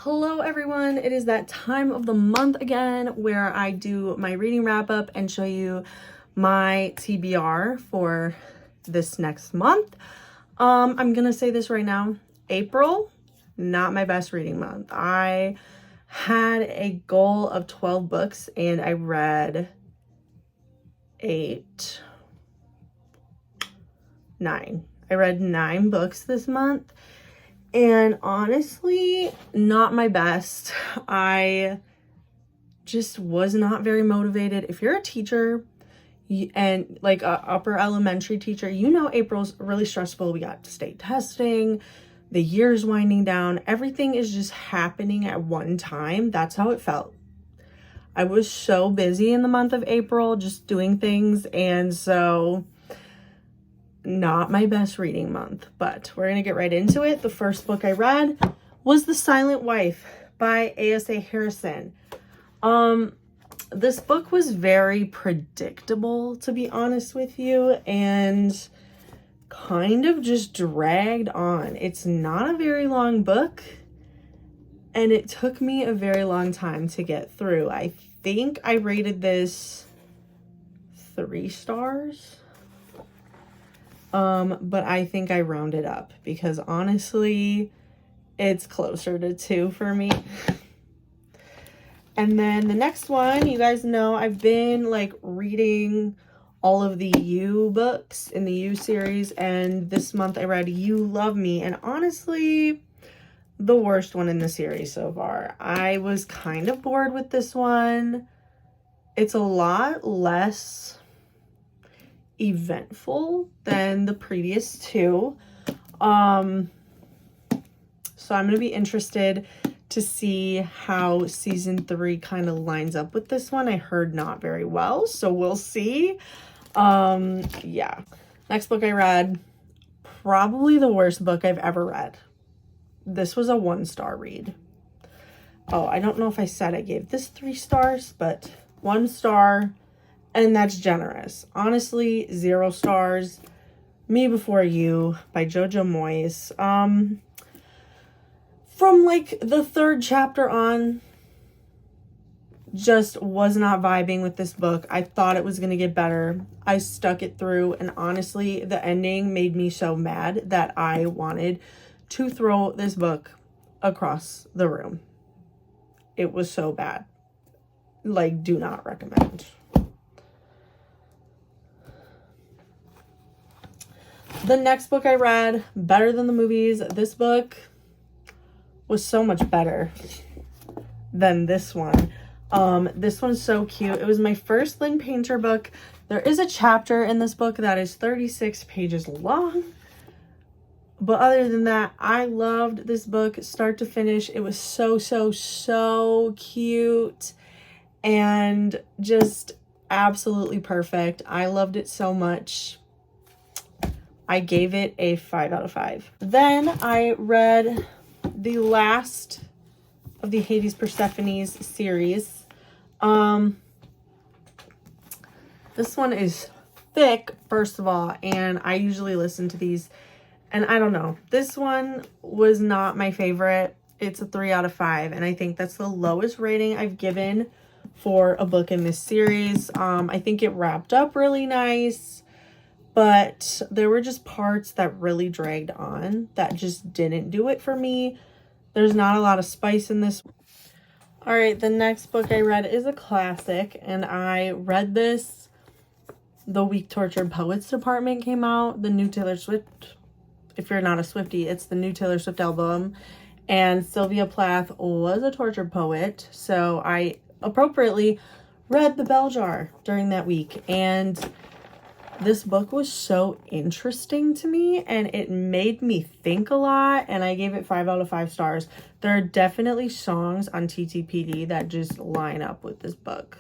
Hello everyone, it is that time of the month again where I do my reading wrap up and show you my TBR for this next month. I'm gonna say this right now, April, not my best reading month. I had a goal of 12 books and I read 9. I read 9 books this month. And honestly, not my best. I just was not very motivated. If you're a teacher and like a upper elementary teacher, you know April's really stressful. We got state testing, the year's winding down. Everything is just happening at one time. That's how it felt. I was so busy in the month of April just doing things, and so not my best reading month, but we're gonna get right into it. The first book I read was The Silent Wife by A.S.A. Harrison. This book was very predictable, to be honest with you, and kind of just dragged on. It's not a very long book, and it took me a very long time to get through. I think I rated this 3 stars. But I think I rounded up because honestly, it's closer to 2 for me. And then the next one, you guys know I've been like reading all of the You books in the You series, and this month I read You Love Me, and honestly, the worst one in the series so far. I was kind of bored with this one. It's a lot less eventful than the previous 2. So I'm going to be interested to see how season 3 kind of lines up with this one. I heard not very well, so we'll see. Yeah. Next book I read, probably the worst book I've ever read. This was a 1-star read. Oh, I don't know if I said I gave this 3 stars, but 1 star. And that's generous. Honestly, 0 stars. Me Before You by Jojo Moyes. From like the 3rd chapter on, just was not vibing with this book. I thought it was going to get better. I stuck it through, and honestly, the ending made me so mad that I wanted to throw this book across the room. It was so bad. Like, do not recommend. The next book I read, better than the movies. This book was so much better than this one. This one's so cute. It was my first Lynn Painter book. There is a chapter in this book that is 36 pages long. But other than that, I loved this book start to finish. It was so cute and just absolutely perfect. I loved it so much. I gave it a 5 out of 5. Then I read the last of the Hades Persephone's series. This one is thick, first of all, and I usually listen to these, and I don't know. This one was not my favorite. It's a 3 out of 5, and I think that's the lowest rating I've given for a book in this series. I think it wrapped up really nice, but there were just parts that really dragged on that just didn't do it for me. There's not a lot of spice in this. All right, the next book I read is a classic, and I read this the week Tortured Poets Department came out, the new Taylor Swift. If you're not a Swiftie, it's the new Taylor Swift album, and Sylvia Plath was a tortured poet, so I appropriately read The Bell Jar during that week, and this book was so interesting to me, and it made me think a lot, and I gave it 5 out of 5 stars. There are definitely songs on TTPD that just line up with this book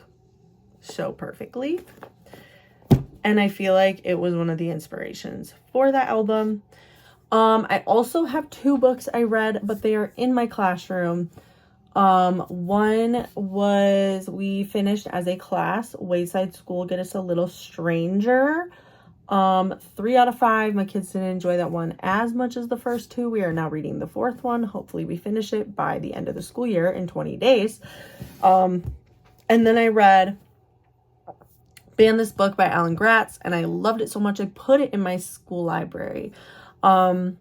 so perfectly, and I feel like it was one of the inspirations for that album. I also have 2 books I read, but they are in my classroom. One was, we finished as a class, Wayside School Get Us a Little Stranger. 3 out of 5. My kids didn't enjoy that one as much as the first two. We are now reading the fourth one. Hopefully we finish it by the end of the school year in 20 days. And then I read Ban This Book by Alan Gratz, and I loved it so much I put it in my school library. And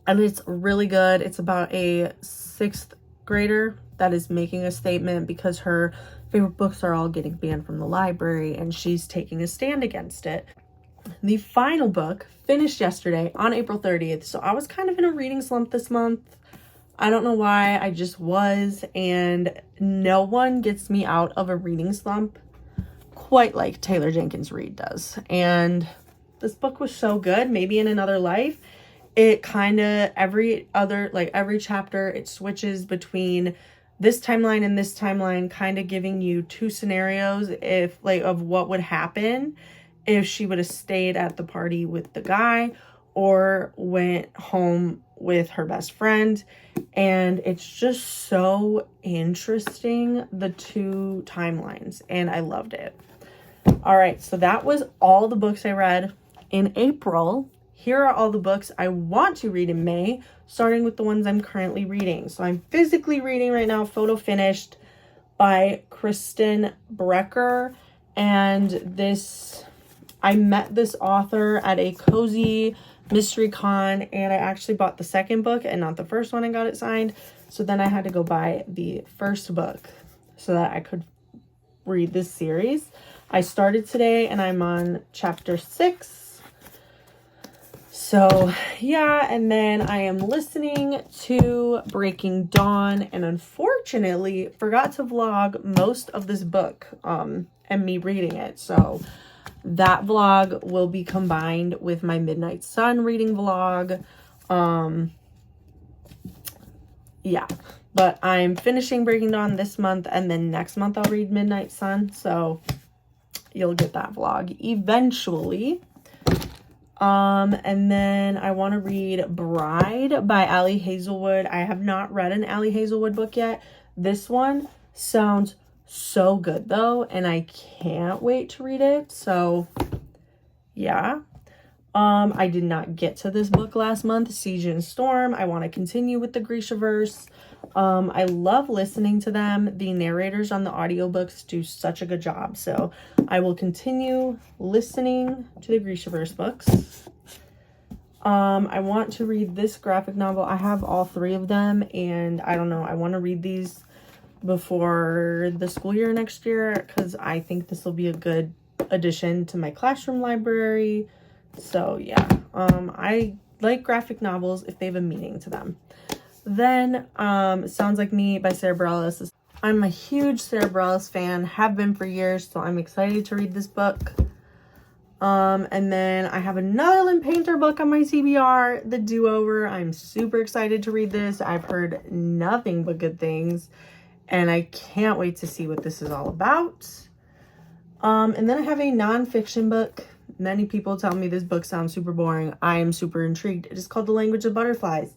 it's really good. It's about a 6th grader that is making a statement because her favorite books are all getting banned from the library, and she's taking a stand against it. The final book finished yesterday on April 30th, so I was kind of in a reading slump this month. I don't know why, I just was, and no one gets me out of a reading slump quite like Taylor Jenkins Reid does. And this book was so good. Maybe in another life, it kind of every chapter, it switches between this timeline and this timeline, kind of giving you 2 scenarios of what would happen if she would have stayed at the party with the guy or went home with her best friend. And it's just so interesting, the 2 timelines, and I loved it. All right, so that was all the books I read in April. Here are all the books I want to read in May, starting with the ones I'm currently reading. So I'm physically reading right now Photo Finished by Kristen Brecker. And I met this author at a cozy mystery con, and I actually bought the second book and not the first one and got it signed. So then I had to go buy the first book so that I could read this series. I started today and I'm on chapter 6. So yeah, and then I am listening to Breaking Dawn, and unfortunately forgot to vlog most of this book and me reading it. So that vlog will be combined with my Midnight Sun reading vlog. Yeah, but I'm finishing Breaking Dawn this month, and then next month I'll read Midnight Sun. So you'll get that vlog eventually. And then I want to read Bride by Allie Hazelwood. I have not read an Allie Hazelwood book yet. This one sounds so good though, and I can't wait to read it. So yeah. I did not get to this book last month, Siege and Storm. I want to continue with the Grishaverse. I love listening to them. The narrators on the audiobooks do such a good job. So I will continue listening to the Grishaverse books. I want to read this graphic novel. I have all 3 of them, and I don't know. I want to read these before the school year next year because I think this will be a good addition to my classroom library. So yeah, I like graphic novels if they have a meaning to them. Then Sounds Like Me by Sarah Bareilles. I'm a huge Sarah Bareilles fan, have been for years, so I'm excited to read this book. And then I have another Lynn Painter book on my TBR, The Do-Over. I'm super excited to read this. I've heard nothing but good things, and I can't wait to see what this is all about. And then I have a nonfiction book. Many people tell me this book sounds super boring. I am super intrigued. It is called The Language of Butterflies,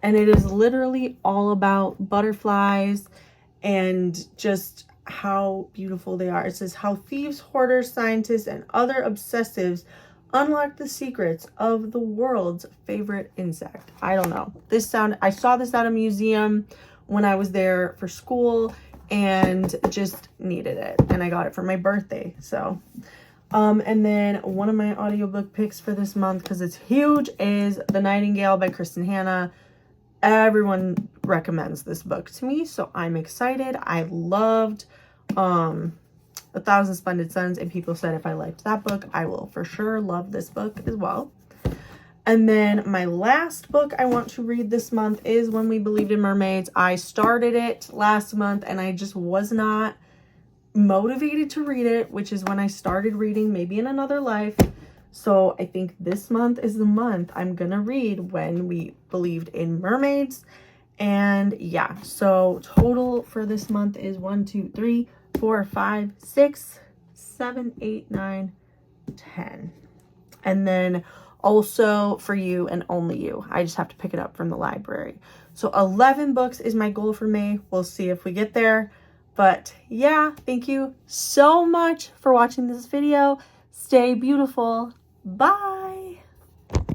and it is literally all about butterflies and just how beautiful they are. It says how thieves, hoarders, scientists, and other obsessives unlock the secrets of the world's favorite insect. I don't know. I saw this at a museum when I was there for school and just needed it. And I got it for my birthday. So, and then one of my audiobook picks for this month, because it's huge, is The Nightingale by Kristen Hanna. Everyone recommends this book to me, so I'm excited. I loved A Thousand Splendid Suns, and people said if I liked that book, I will for sure love this book as well. And then my last book I want to read this month is When We Believed in Mermaids. I started it last month and I just was not motivated to read it, which is when I started reading Maybe in Another Life. So I think this month is the month I'm gonna read When We Believed in Mermaids. And yeah, so total for this month is 1, 2, 3, 4, 5, 6, 7, 8, 9, 10. And then also for you and only you, I just have to pick it up from the library. So 11 books is my goal for May. We'll see if we get there. But yeah, thank you so much for watching this video. Stay beautiful. Bye.